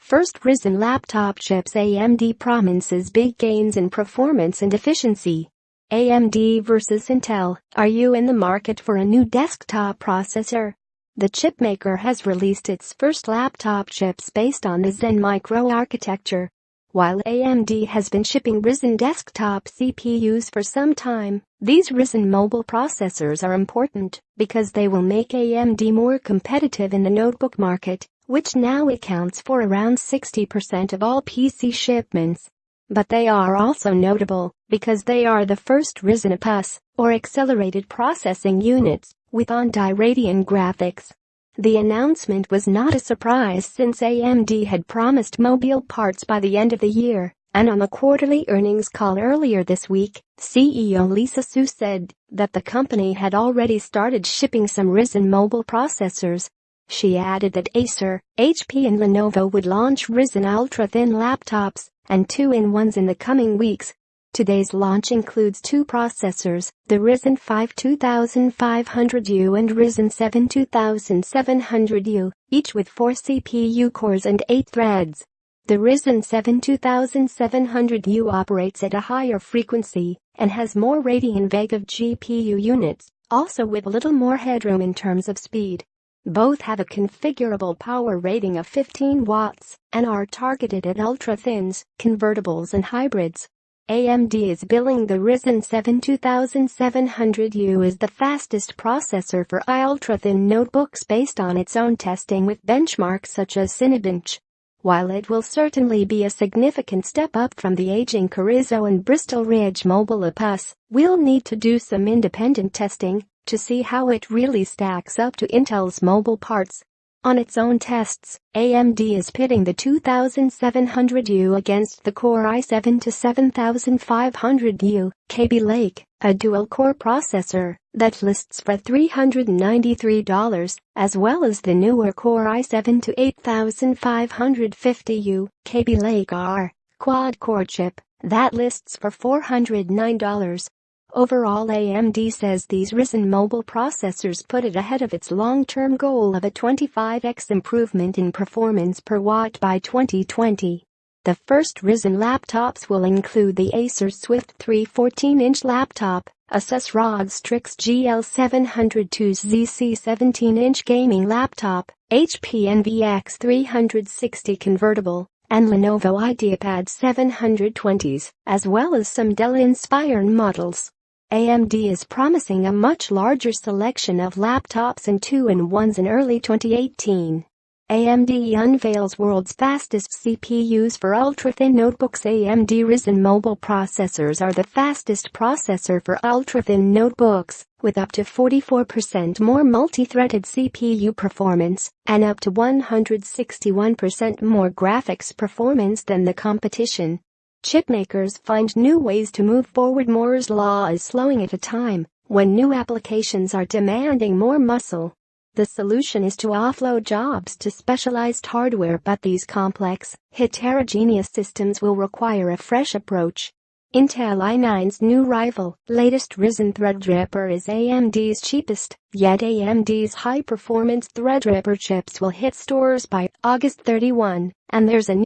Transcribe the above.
First Ryzen laptop chips. AMD promises big gains in performance and efficiency. AMD versus Intel. Are you in the market for a new desktop processor? The chipmaker has released its first laptop chips based on the Zen microarchitecture. While AMD has been shipping Ryzen desktop CPUs for some time, these Ryzen mobile processors are important because they will make AMD more competitive in the notebook market, which now accounts for around 60% of all PC shipments. But they are also notable because they are the first Ryzen APUs, or accelerated processing units, with on-die Radeon graphics. The announcement was not a surprise since AMD had promised mobile parts by the end of the year, and on the quarterly earnings call earlier this week, CEO Lisa Su said that the company had already started shipping some Ryzen mobile processors. She added that Acer, HP and Lenovo would launch Ryzen ultrathin laptops and 2-in-1s in the coming weeks. Today's launch includes two processors, the Ryzen 5 2500U and Ryzen 7 2700U, each with 4 CPU cores and 8 threads. The Ryzen 7 2700U operates at a higher frequency and has more Radeon Vega GPU units, also with a little more headroom in terms of speed. Both have a configurable power rating of 15 watts and are targeted at ultra-thins, convertibles and hybrids. AMD is billing the Ryzen 7 2700U as the fastest processor for ultrathin notebooks based on its own testing with benchmarks such as Cinebench. While it will certainly be a significant step up from the aging Carrizo and Bristol Ridge mobile APUs, we'll need to do some independent testing to see how it really stacks up to Intel's mobile parts. On its own tests, AMD is pitting the 2700U against the Core i7 to 7500U, Kaby Lake, a dual-core processor that lists for $393, as well as the newer Core i7 to 8550U, Kaby Lake R, quad-core chip, that lists for $409. Overall, AMD says these Ryzen mobile processors put it ahead of its long-term goal of a 25x improvement in performance per watt by 2020. The first Ryzen laptops will include the Acer Swift 3 14-inch laptop, Asus ROG Strix GL702Z 17-inch gaming laptop, HP NVX 360 convertible, and Lenovo IdeaPad 720s, as well as some Dell Inspiron models. AMD is promising a much larger selection of laptops and 2-in-1s in early 2018. AMD unveils world's fastest CPUs for ultrathin notebooks. AMD Ryzen mobile processors are the fastest processor for ultrathin notebooks, with up to 44% more multi-threaded CPU performance and up to 161% more graphics performance than the competition. Chipmakers find new ways to move forward. Moore's law is slowing at a time when new applications are demanding more muscle. The solution is to offload jobs to specialized hardware, but these complex, heterogeneous systems will require a fresh approach. Intel i9's new rival, latest Ryzen Threadripper is AMD's cheapest, yet AMD's high-performance Threadripper chips will hit stores by August 31, and there's a